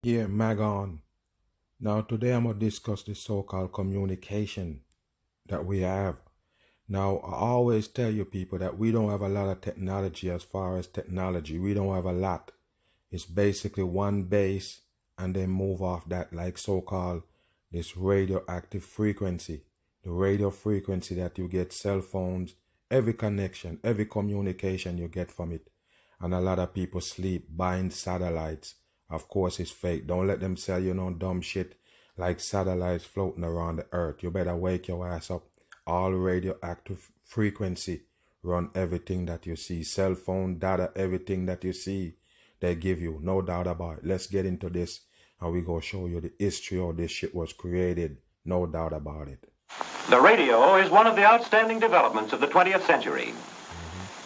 Yeah, Magon. Now, today I'm going to discuss the so-called communication that we have. Now, I always tell you people that we don't have a lot of technology as far as technology. We don't have a lot. It's basically one base and then move off that like so-called this radioactive frequency. The radio frequency that you get cell phones, every connection, every communication you get from it. And a lot of people sleep buying satellites. Of course, it's fake. Don't let them sell you no dumb shit like satellites floating around the earth. You better wake your ass up. All radioactive frequency run everything that you see. Cell phone, data, everything that you see, they give you. No doubt about it. Let's get into this and we go show you the history of this shit was created. No doubt about it. The radio is one of the outstanding developments of the 20th century.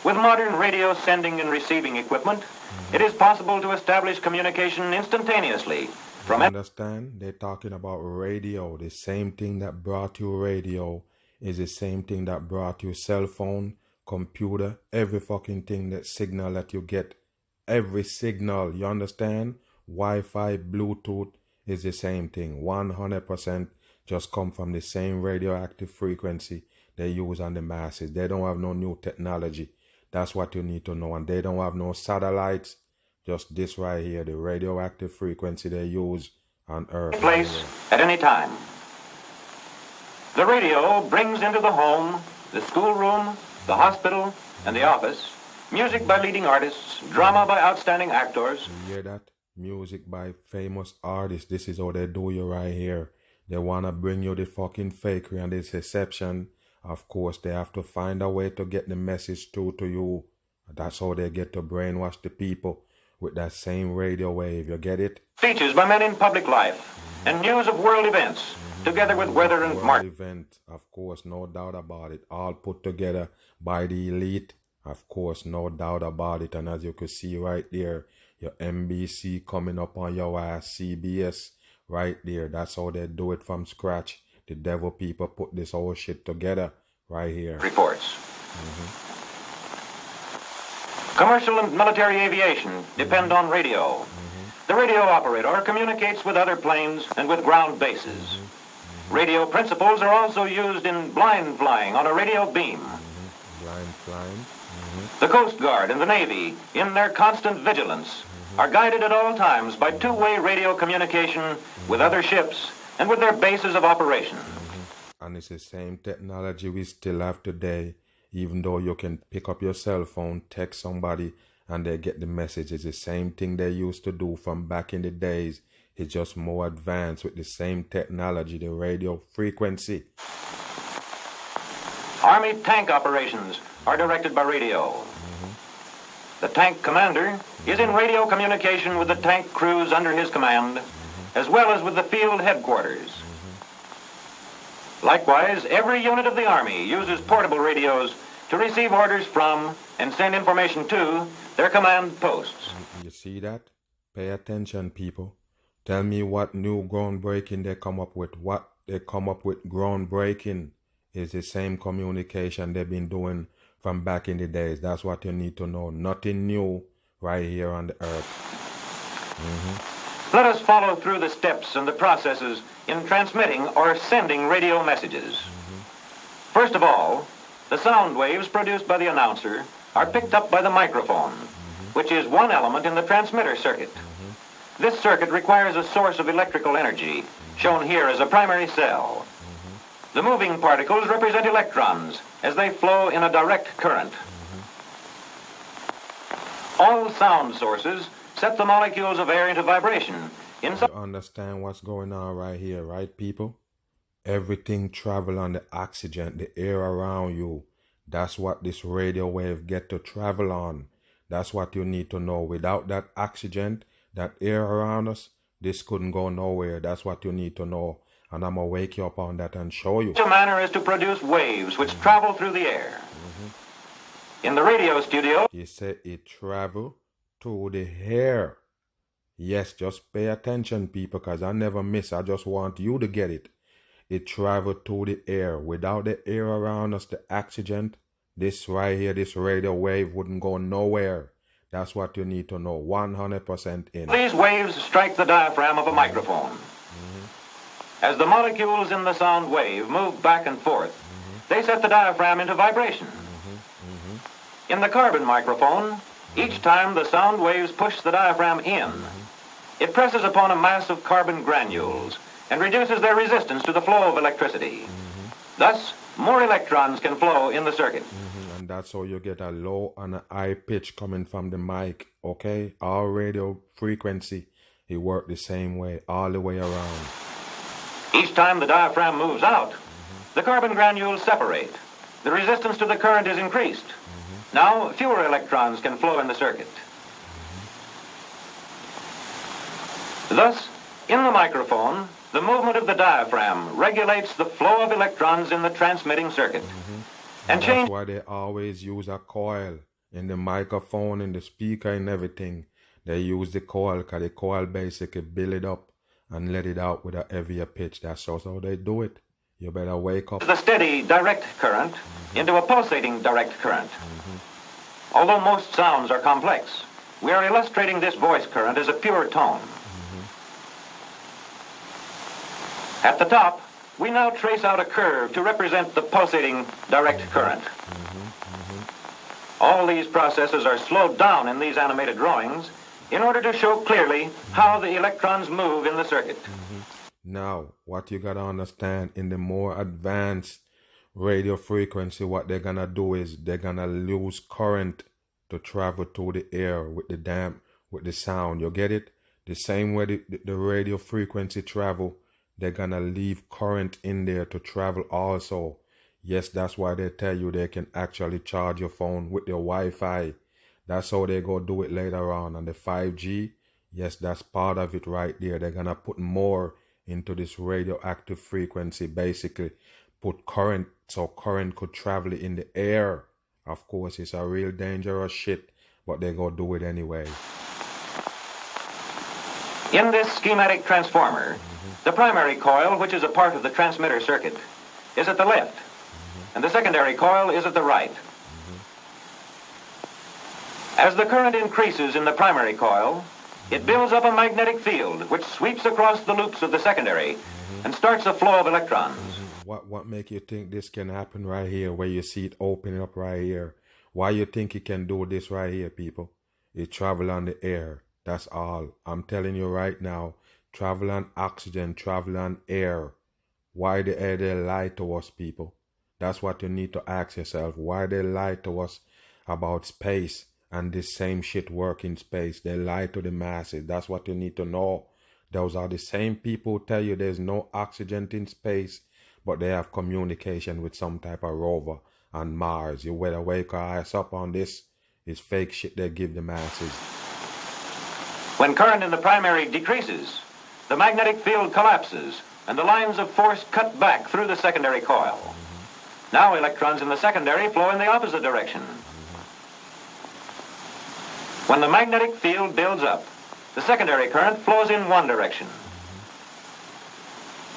With modern radio sending and receiving equipment, it is possible to establish communication instantaneously. You understand? They're talking about radio. The same thing that brought you radio is the same thing that brought you cell phone, computer, every fucking thing, that signal that you get. Every signal, you understand? Wi-Fi, Bluetooth is the same thing. 100% just come from the same radioactive frequency they use on the masses. They don't have no new technology. That's what you need to know. And they don't have no satellites. Just this right here, the radioactive frequency they use on Earth. Place at any time. The radio brings into the home, the schoolroom, the hospital, and the office music by leading artists, drama by outstanding actors. You hear that? Music by famous artists. This is how they do you right here. They want to bring you the fucking fakery and this deception. Of course, they have to find a way to get the message through to you. That's how they get to brainwash the people with that same radio wave. You get it? Speeches by men in public life and news of world events, together with weather and market event. Of course, no doubt about it. All put together by the elite. Of course, no doubt about it. And as you can see right there, your NBC coming up on your ass, CBS right there. That's how they do it from scratch. The devil people put this whole shit together right here. Reports. Commercial and military aviation depend on radio. The radio operator communicates with other planes and with ground bases. Radio principles are also used in blind flying on a radio beam. Blind flying. The Coast Guard and the Navy, in their constant vigilance, are guided at all times by two-way radio communication with other ships and with their bases of operation. And it's the same technology we still have today, even though you can pick up your cell phone, text somebody, and they get the message. It's the same thing they used to do from back in the days. It's just more advanced with the same technology, the radio frequency. Army tank operations are directed by radio. The tank commander is in radio communication with the tank crews under his command, as well as with the field headquarters. Likewise, every unit of the Army uses portable radios to receive orders from and send information to their command posts. You see that? Pay attention, people. Tell me what new groundbreaking they come up with. What they come up with groundbreaking is the same communication they've been doing from back in the days. That's what you need to know. Nothing new right here on the earth. Let us follow through the steps and the processes in transmitting or sending radio messages. First of all, the sound waves produced by the announcer are picked up by the microphone, which is one element in the transmitter circuit. This circuit requires a source of electrical energy, shown here as a primary cell. The moving particles represent electrons as they flow in a direct current. All sound sources set the molecules of air into vibration. You understand what's going on right here, right, people? Everything travel on the oxygen, the air around you. That's what this radio wave get to travel on. That's what you need to know. Without that oxygen, that air around us, this couldn't go nowhere. That's what you need to know. And I'm going to wake you up on that and show you. Such a manner as to produce waves which travel through the air. In the radio studio, he said it travel through the air. Yes, just pay attention, people, because I never miss. I just want you to get it. It travel through the air. Without the air around us, the oxygen, this right here, this radio wave wouldn't go nowhere. That's what you need to know. 100% in. These waves strike the diaphragm of a microphone. As the molecules in the sound wave move back and forth, they set the diaphragm into vibration. In the carbon microphone, each time the sound waves push the diaphragm in, it presses upon a mass of carbon granules and reduces their resistance to the flow of electricity. Thus, more electrons can flow in the circuit. And that's how you get a low and a high pitch coming from the mic, okay? Our radio frequency, it works the same way, all the way around. Each time the diaphragm moves out, the carbon granules separate. The resistance to the current is increased. Now, fewer electrons can flow in the circuit. Thus, in the microphone, the movement of the diaphragm regulates the flow of electrons in the transmitting circuit. And that's why they always use a coil in the microphone, in the speaker, and everything. They use the coil because the coil basically build it up and let it out with a heavier pitch. That's just how they do it. You better wake up. The steady direct current into a pulsating direct current. Although most sounds are complex, we are illustrating this voice current as a pure tone. At the top, we now trace out a curve to represent the pulsating direct current. All these processes are slowed down in these animated drawings in order to show clearly how the electrons move in the circuit. Now, what you gotta understand, in the more advanced radio frequency, what they're gonna do is they're gonna lose current to travel through the air with the sound. You get it? The same way the radio frequency travel, they're gonna leave current in there to travel also. Yes, that's why they tell you they can actually charge your phone with your Wi-Fi. That's how they go do it later on. And the 5G, yes, that's part of it right there. They're gonna put more into this radioactive frequency, basically put current, so current could travel in the air. Of course, it's a real dangerous shit, but they go do it anyway. In this schematic transformer, the primary coil, which is a part of the transmitter circuit, is at the left, and the secondary coil is at the right. As the current increases in the primary coil, it builds up a magnetic field which sweeps across the loops of the secondary and starts a flow of electrons. What make you think this can happen right here, where you see it opening up right here? Why you think it can do this right here, people? It travel on the air. That's all. I'm telling you right now, travel on oxygen, travel on air. Why the air they lie to us, people? That's what you need to ask yourself. Why they lie to us about space? And this same shit work in space. They lie to the masses. That's what you need to know. Those are the same people who tell you there's no oxygen in space, but they have communication with some type of rover on Mars. You better wake your ass up on this. It's fake shit they give the masses. When current in the primary decreases, the magnetic field collapses and the lines of force cut back through the secondary coil. Now electrons in the secondary flow in the opposite direction. When the magnetic field builds up, the secondary current flows in one direction.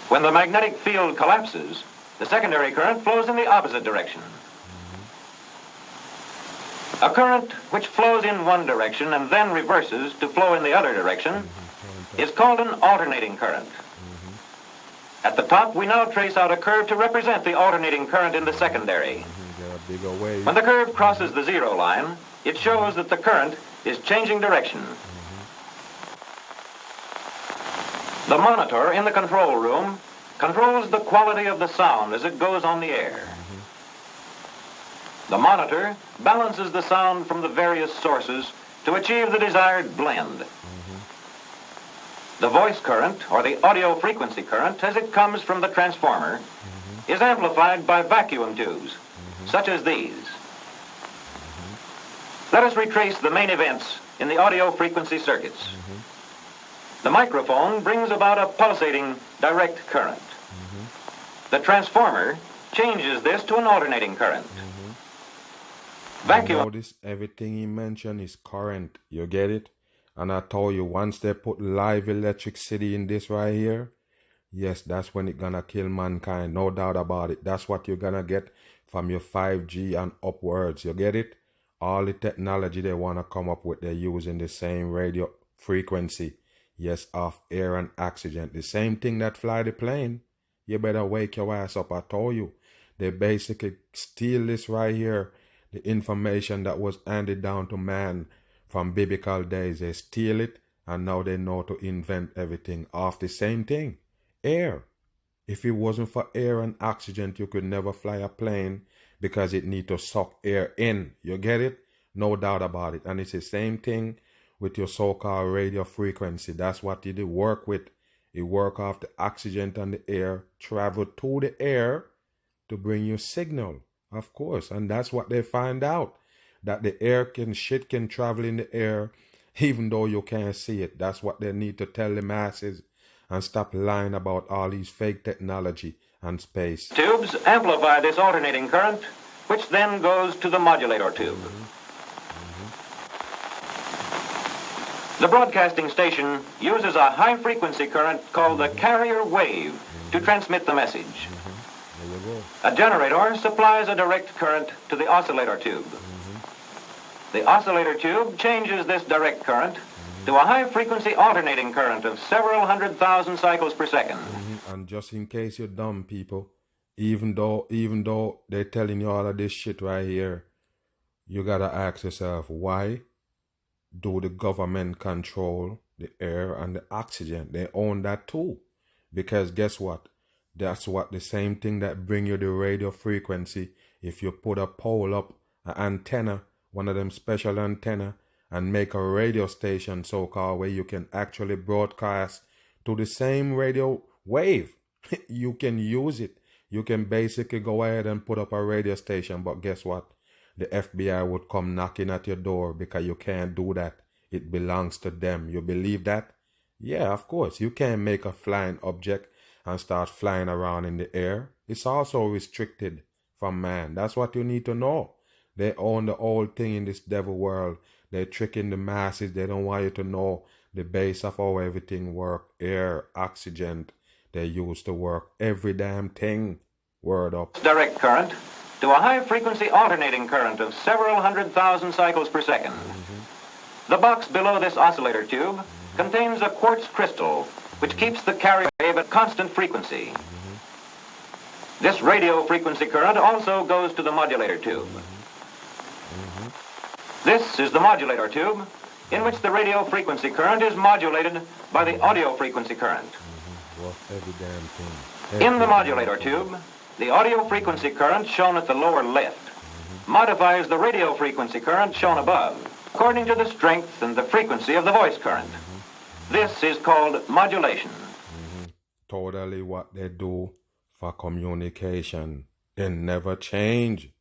When the magnetic field collapses, the secondary current flows in the opposite direction. A current which flows in one direction and then reverses to flow in the other direction is called an alternating current. At the top, we now trace out a curve to represent the alternating current in the secondary. When the curve crosses the zero line, it shows that the current is changing direction. The monitor in the control room controls the quality of the sound as it goes on the air. The monitor balances the sound from the various sources to achieve the desired blend. The voice current, or the audio frequency current, as it comes from the transformer, is amplified by vacuum tubes, such as these. Let us retrace the main events in the audio frequency circuits. The microphone brings about a pulsating direct current. The transformer changes this to an alternating current. Vacuum. Notice everything he mentioned is current. You get it? And I told you, once they put live electricity in this right here, yes, that's when it's gonna kill mankind. No doubt about it. That's what you're gonna get from your 5G and upwards. You get it? All the technology they want to come up with, they're using the same radio frequency. Yes, of air and oxygen. The same thing that fly the plane. You better wake your ass up, I told you. They basically steal this right here. The information that was handed down to man from biblical days. They steal it and now they know to invent everything off the same thing. Air. If it wasn't for air and oxygen, you could never fly a plane because it need to suck air in. You get it? No doubt about it. And it's the same thing with your so-called radio frequency. That's what it work with. It work off the oxygen and the air, travel to the air to bring you signal, of course. And that's what they find out, that the air can travel in the air even though you can't see it. That's what they need to tell the masses, and stop lying about all these fake technology and space. Tubes amplify this alternating current, which then goes to the modulator tube. The broadcasting station uses a high-frequency current called the carrier wave to transmit the message. There you go. A generator supplies a direct current to the oscillator tube. The oscillator tube changes this direct current to a high-frequency alternating current of several 100,000 cycles per second. And just in case you're dumb, people, even though they're telling you all of this shit right here, you gotta ask yourself, why do the government control the air and the oxygen? They own that too. Because guess what? That's what the same thing that bring you the radio frequency. If you put a pole up, an antenna, one of them special antenna, and make a radio station, so-called, where you can actually broadcast to the same radio wave. You can use it. You can basically go ahead and put up a radio station, but guess what? The FBI would come knocking at your door because you can't do that. It belongs to them. You believe that? Yeah, of course. You can't make a flying object and start flying around in the air. It's also restricted from man. That's what you need to know. They own the whole thing in this devil world. They're tricking the masses. They don't want you to know the base of how everything works. Air, oxygen, they use to work every damn thing. Word up. Direct current to a high-frequency alternating current of several 100,000 cycles per second. The box below this oscillator tube contains a quartz crystal, which keeps the carrier wave at constant frequency. This radio frequency current also goes to the modulator tube. This is the modulator tube, in which the radio frequency current is modulated by the audio frequency current. Every damn thing. In the modulator tube, the audio frequency current shown at the lower left modifies the radio frequency current shown above, according to the strength and the frequency of the voice current. This is called modulation. Totally what they do for communication. They never change.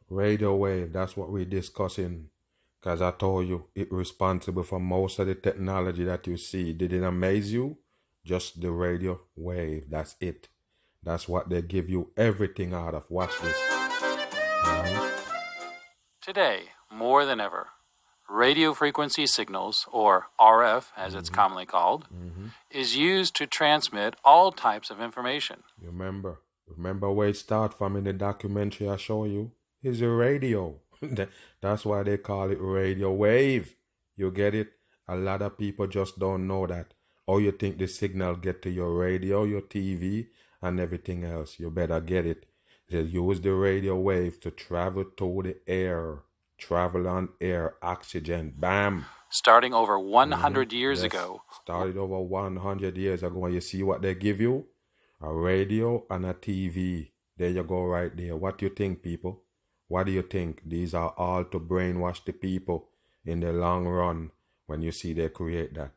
Radio wave, that's what we're discussing. Because I told you, it's responsible for most of the technology that you see. Did it amaze you? Just the radio wave, that's it. That's what they give you everything out of. Watch this. Today, more than ever, radio frequency signals, or RF as it's commonly called, is used to transmit all types of information. Remember where it started from in the documentary I show you? Is a radio. That's why they call it radio wave. You get it? A lot of people just don't know that. Or you think the signal get to your radio, your TV, and everything else. You better get it. They use the radio wave to travel through the air. Travel on air, oxygen, bam. Starting over 100 years ago. Started over 100 years ago. You see what they give you? A radio and a TV. There you go right there. What do you think, people? What do you think? These are all to brainwash the people in the long run when you see they create that.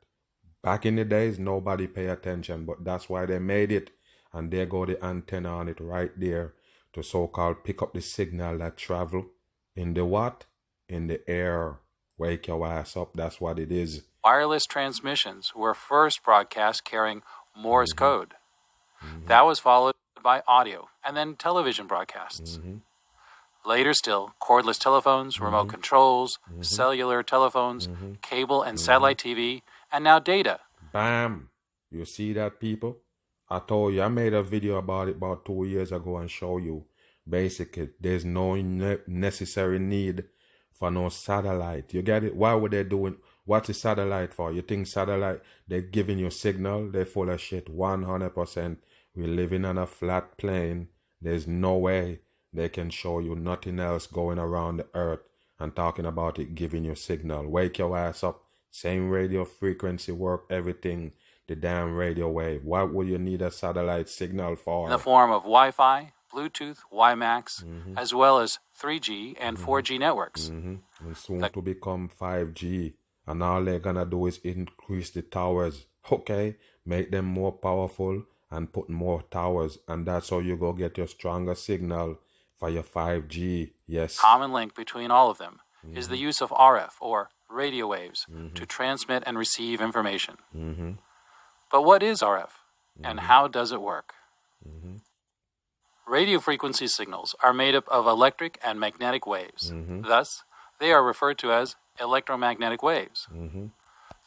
Back in the days, nobody pay attention, but that's why they made it. And there go the antenna on it right there to so-called pick up the signal that travel in the what? In the air. Wake your ass up. That's what it is. wireless transmissions were first broadcast carrying Morse code. That was followed by audio and then television broadcasts. Later still, cordless telephones, remote controls, cellular telephones, cable and satellite TV, and now data. Bam! You see that, people? I told you, I made a video about it about 2 years ago and show you. Basically, there's no necessary need for no satellite. You get it? Why would they do it? What's a satellite for? You think satellite, they're giving you signal? They're full of shit. 100%. We're living on a flat plane. There's no way they can show you nothing else going around the earth and talking about it giving you signal. Wake your ass up. Same radio frequency work, everything. The damn radio wave. What would you need a satellite signal for? In the form of Wi-Fi, Bluetooth, WiMAX, as well as 3G and 4G networks. And soon to become 5G. And all they're gonna do is increase the towers. Okay? Make them more powerful and put more towers. And that's how you go get your stronger signal for your 5G. Yes. Common link between all of them is the use of RF, or radio waves, to transmit and receive information. But what is RF, and how does it work? Radio frequency signals are made up of electric and magnetic waves. Thus, they are referred to as electromagnetic waves.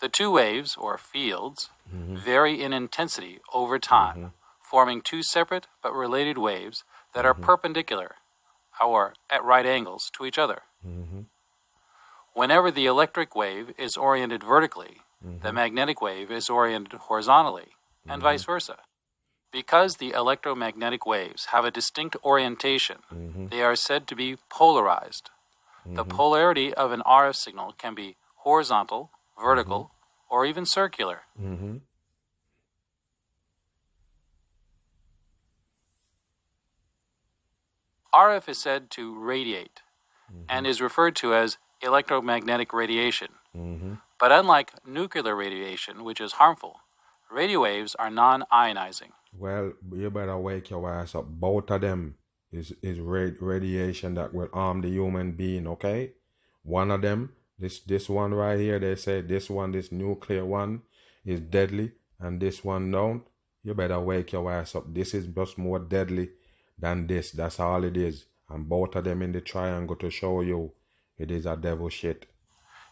The two waves, or fields, vary in intensity over time, forming two separate but related waves that are perpendicular, or at right angles to each other. Whenever the electric wave is oriented vertically, the magnetic wave is oriented horizontally, and vice versa. Because the electromagnetic waves have a distinct orientation, they are said to be polarized. The polarity of an RF signal can be horizontal, vertical, or even circular. RF is said to radiate and is referred to as electromagnetic radiation. But unlike nuclear radiation, which is harmful, radio waves are non-ionizing. Well, you better wake your ass up. Both of them is radiation that will harm the human being, okay? One of them, this one right here, they say this nuclear one is deadly, and this one don't. You better wake your ass up. This is just more deadly than this. That's all it is. And both of them in the triangle to show you it is a devil shit.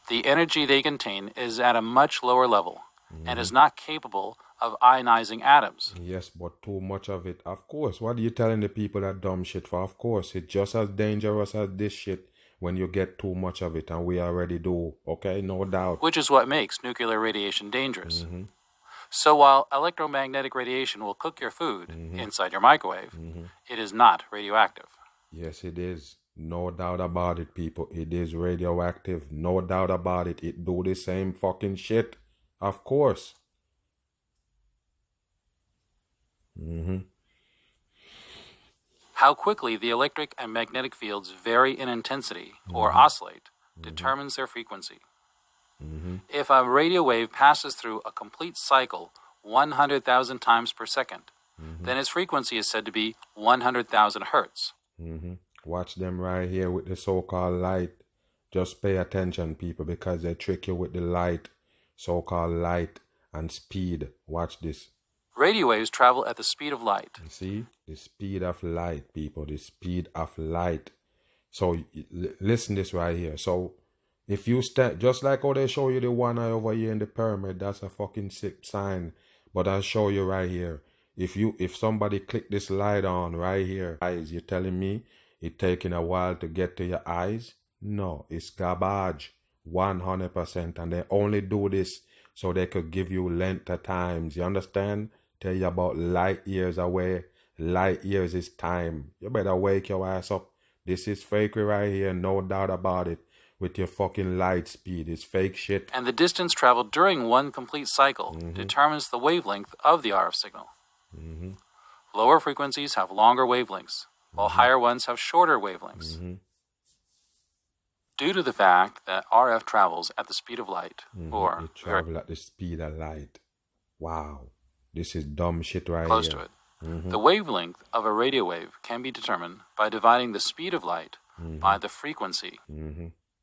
The energy they contain is at a much lower level and is not capable of ionizing atoms. Yes, but too much of it. Of course. What are you telling the people that dumb shit for? Of course. It's just as dangerous as this shit when you get too much of it, and we already do. Okay? No doubt. Which is what makes nuclear radiation dangerous. So while electromagnetic radiation will cook your food inside your microwave, it is not radioactive. Yes, it is. No doubt about it, people. It is radioactive. No doubt about it. It do the same fucking shit. Of course. How quickly the electric and magnetic fields vary in intensity, or oscillate, determines their frequency. If a radio wave passes through a complete cycle 100,000 times per second, then its frequency is said to be 100,000 hertz. Watch them right here with the so-called light. Just pay attention, people, because they trick you with the light, so-called light and speed. Watch this. Radio waves travel at the speed of light. You see? The speed of light, people. The speed of light. So, listen this right here. So, if you stand, just like how they show you the one eye over here in the pyramid, that's a fucking sick sign. But I'll show you right here. If somebody click this light on right here, eyes, you're telling me it taking a while to get to your eyes? No, it's garbage. 100%. And they only do this so they could give you length of times. You understand? Tell you about light years away. Light years is time. You better wake your ass up. This is fakery right here, no doubt about it. With your fucking light speed. It's fake shit. And the distance traveled during one complete cycle determines the wavelength of the RF signal. Lower frequencies have longer wavelengths, while higher ones have shorter wavelengths. Due to the fact that RF travels at the speed of light, or it travels at the speed of light. Wow. This is dumb shit right close here. to it, the wavelength of a radio wave can be determined by dividing the speed of light by the frequency.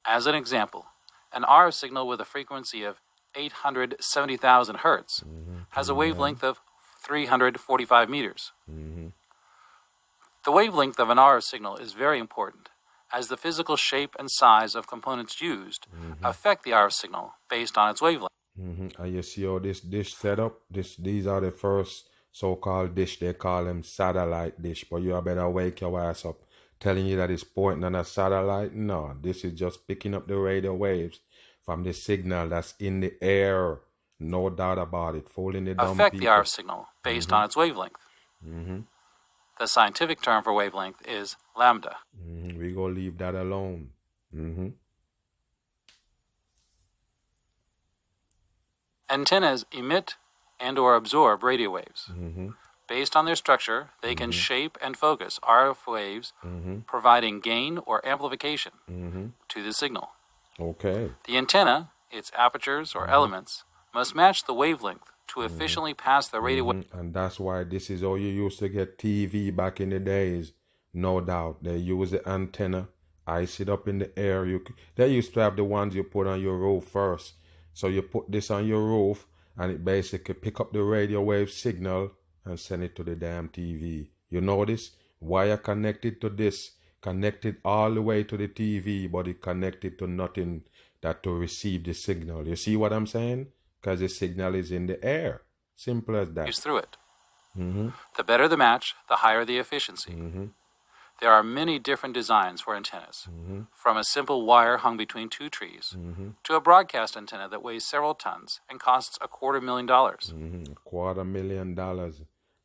As an example, an RF signal with a frequency of 870,000 hertz, has a wavelength of 345 meters. The wavelength of an RF signal is very important, as the physical shape and size of components used affect the RF signal based on its wavelength. And you see how this dish set up? These are the first so-called dish. They call them satellite dish, but you better wake your ass up. Telling you that it's pointing on a satellite? No, this is just picking up the radio waves from the signal that's in the air. No doubt about it. Fooling the dumb Affect people. the RF signal based on its wavelength. The scientific term for wavelength is lambda. We gonna leave that alone. Antennas emit and or absorb radio waves. Based on their structure, they can shape and focus RF waves, providing gain or amplification to the signal. Okay. The antenna, its apertures or elements, must match the wavelength to efficiently pass the radio wave. And that's why this is how you used to get TV back in the days. No doubt. They use the antenna, ice it up in the air. They used to have the ones you put on your roof first. So you put this on your roof and it basically pick up the radio wave signal and send it to the damn TV. You notice? Wire connected to this, connected all the way to the TV, but it connected to nothing that to receive the signal. You see what I'm saying? Because the signal is in the air. Simple as that. Through it. The better the match, the higher the efficiency. There are many different designs for antennas, from a simple wire hung between two trees to a broadcast antenna that weighs several tons and costs $250,000. $250,000.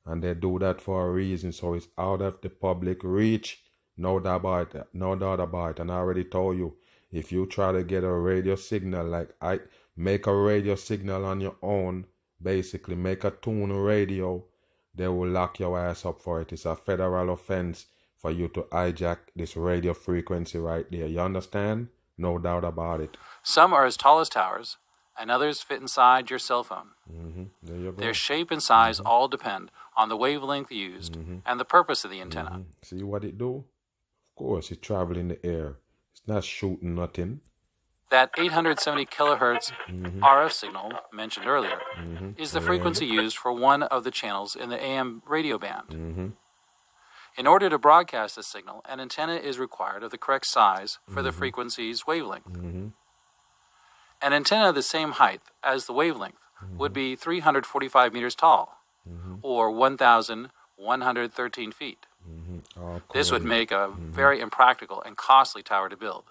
And they do that for a reason, so it's out of the public reach. No doubt about it. No doubt about it. And I already told you, if you try to get a radio signal, like make a radio signal on your own, basically make a tune radio, they will lock your ass up for it. It's a federal offense for you to hijack this radio frequency right there. You understand? No doubt about it. Some are as tall as towers, and others fit inside your cell phone. There you go. Their shape and size all depend on the wavelength used and the purpose of the antenna. See what it do? Of course, it travel in the air. It's not shooting nothing. That 870 kilohertz RF signal mentioned earlier is the frequency used for one of the channels in the AM radio band. In order to broadcast this signal, an antenna is required of the correct size for the frequency's wavelength. An antenna of the same height as the wavelength would be 345 meters tall, or 1,113 feet. This would make a very impractical and costly tower to build.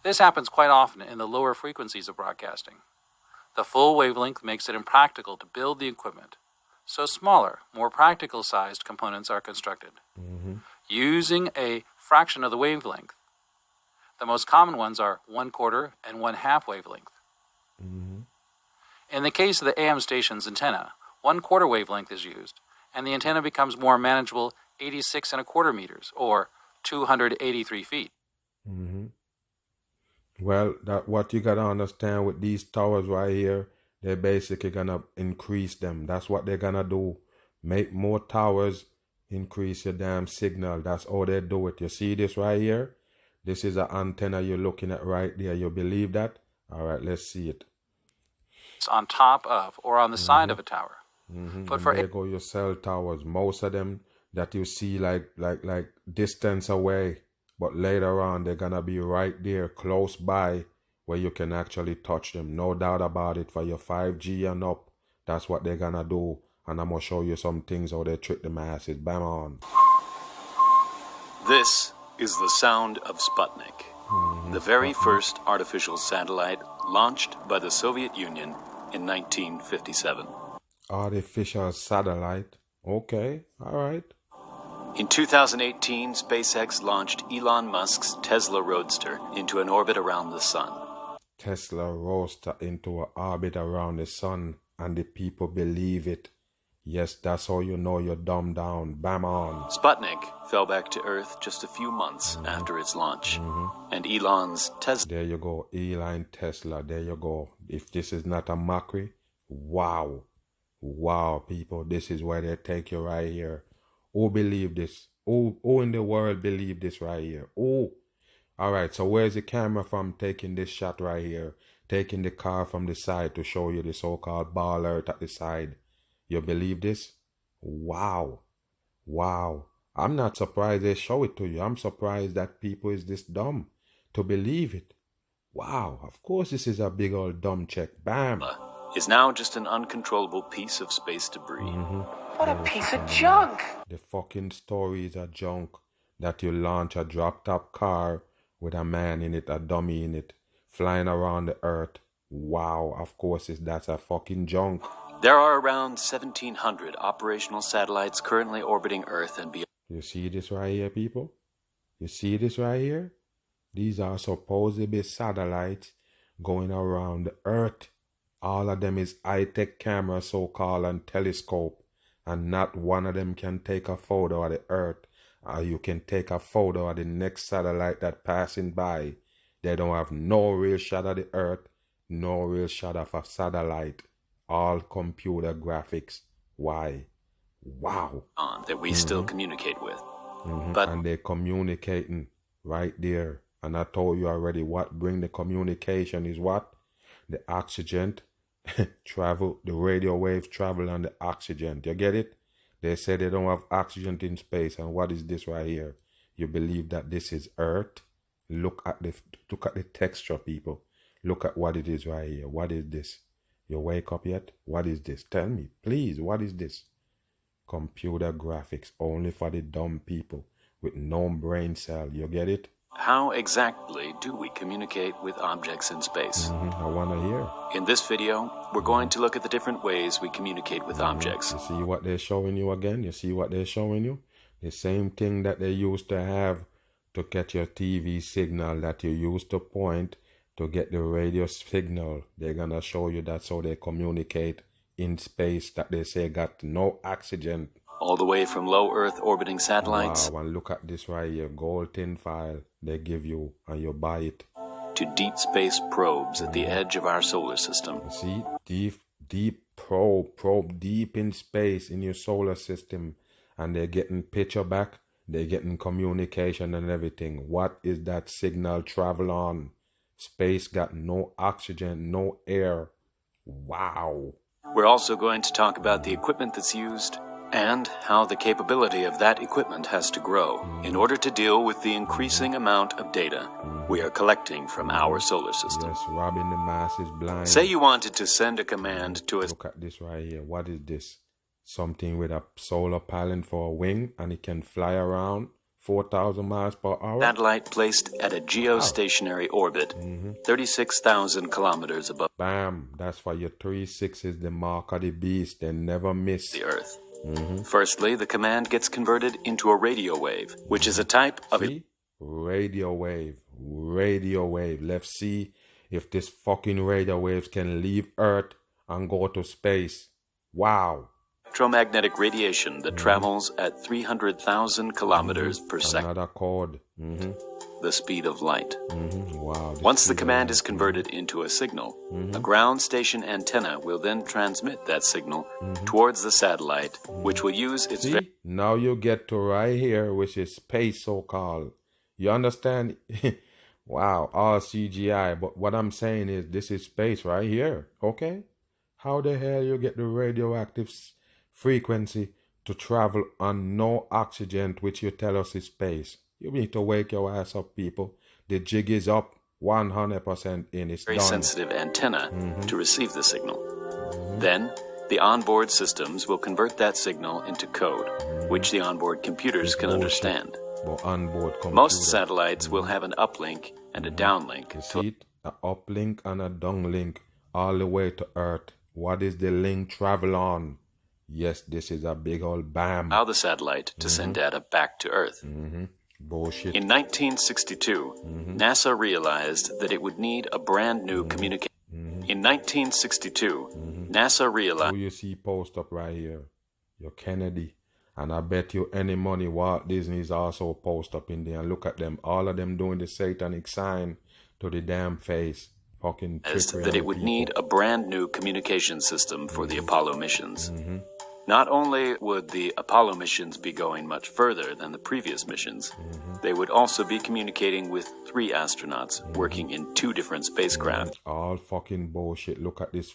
This happens quite often in the lower frequencies of broadcasting. The full wavelength makes it impractical to build the equipment, so smaller, more practical-sized components are constructed, using a fraction of the wavelength. The most common ones are 1/4 and 1/2 wavelength. In the case of the AM station's antenna, 1/4 wavelength is used, and the antenna becomes more manageable 86 1/4 meters, or 283 feet. Well, what you gotta understand with these towers right here, they're basically gonna increase them. That's what they're gonna do. Make more towers, increase your damn signal. That's how they do it. You see this right here? This is an antenna you're looking at right there. You believe that? All right, let's see it. It's on top of or on the side of a tower. But for there go your cell towers. Most of them that you see like distance away, but later on they're gonna be right there close by where you can actually touch them. No doubt about it. For your 5G and up, that's what they're gonna do. And I'm gonna show you some things how they trick the masses. Bam on. This is the sound of Sputnik, the very first artificial satellite launched by the Soviet Union in 1957. Artificial satellite. Okay, all right. In 2018, SpaceX launched Elon Musk's Tesla Roadster into an orbit around the sun. Tesla Roadster into an orbit around the sun, and the people believe it. Yes, that's how you know you're dumbed down. Bam on. Sputnik fell back to Earth just a few months after its launch, and Elon's Tesla... There you go, Elon Tesla, there you go. If this is not a mockery, wow. Wow, people, this is where they take you right here. Who believe this? Who in the world believe this right here? Oh, all right, so where's the camera from taking this shot right here? taking the car from the side to show you the so-called ball earth at the side. You believe this? Wow. Wow. I'm not surprised they show it to you. I'm surprised that people is this dumb to believe it. Wow. Of course this is a big old dumb check. Bam. Is now just an uncontrollable piece of space debris. What a piece of junk! The fucking story is a junk that you launch a drop-top car with a man in it, a dummy in it, flying around the earth. Wow, of course that's a fucking junk. There are around 1,700 operational satellites currently orbiting Earth and beyond. You see this right here, people? You see this right here? These are supposedly satellites going around the earth. All of them is high-tech cameras, so-called, and telescope. And not one of them can take a photo of the earth. You can take a photo of the next satellite that passing by. They don't have no real shot of the earth, no real shot of a satellite. All computer graphics. Why? Wow. That we still communicate with. But and they're communicating right there. And I told you already what bring the communication is what? The oxygen travel, the radio wave travel on the oxygen. You get it? They say they don't have oxygen in space. And what is this right here? You believe that this is Earth? Look at the texture, people. Look at what it is right here. What is this? You wake up yet? What is this? Tell me, please, what is this? Computer graphics only for the dumb people with no brain cell. You get it? How exactly do we communicate with objects in space? I want to hear. In this video, we're going to look at the different ways we communicate with objects. You see what they're showing you again? You see what they're showing you? The same thing that they used to have to get your TV signal that you used to point to get the radio signal. They're going to show you that's how they communicate in space that they say got no oxygen. All the way from low Earth orbiting satellites. Wow, and look at this right here. Gold tin file they give you and you buy it. To deep space probes at the edge of our solar system. See, deep probe deep in space in your solar system. And they're getting picture back. They're getting communication and everything. What is that signal travel on? Space got no oxygen, no air. Wow. We're also going to talk about the equipment that's used and how the capability of that equipment has to grow in order to deal with the increasing amount of data we are collecting from our solar system. Yes, robbing the masses blind. Say you wanted to send a command to a... Look at this right here. What is this? Something with a solar panel for a wing and it can fly around 4,000 miles per hour. Satellite placed at a geostationary orbit, 36,000 kilometers above... Bam! That's for your 3/6 is the mark of the beast. They never miss. ...the Earth. Firstly, the command gets converted into a radio wave, which is a type of... See? Radio wave. Let's see if this fucking radio waves can leave Earth and go to space. Wow. Electromagnetic radiation that travels at 300,000 kilometers per second. Another code. The speed of light. Wow. Once the command is converted into a signal, a ground station antenna will then transmit that signal towards the satellite, which will use its... See? Now you get to right here, which is space, so-called. You understand? Wow, all CGI. But what I'm saying is this is space right here, okay? How the hell you get the radioactive frequency to travel on no oxygen, which you tell us is space? You need to wake your ass up, people. The jig is up 100% in. It's very done. Sensitive antenna to receive the signal. Then, the onboard systems will convert that signal into code, which the onboard computers can understand. Onboard computer. Most satellites will have an uplink and a downlink. You see it? An uplink and a downlink all the way to Earth. What is the link travel on? Yes, this is a big old bam. Allow the satellite to send data back to Earth. Bullshit. In 1962, NASA realized that it would need a brand new communication. In 1962, NASA realized... Who you see post up right here? Your Kennedy. And I bet you any money Walt Disney is also post up in there. And look at them. All of them doing the satanic sign to the damn face. Fucking that it would need a brand new communication system for the Apollo missions. Not only would the Apollo missions be going much further than the previous missions, they would also be communicating with 3 astronauts working in 2 different spacecraft. All fucking bullshit. Look at this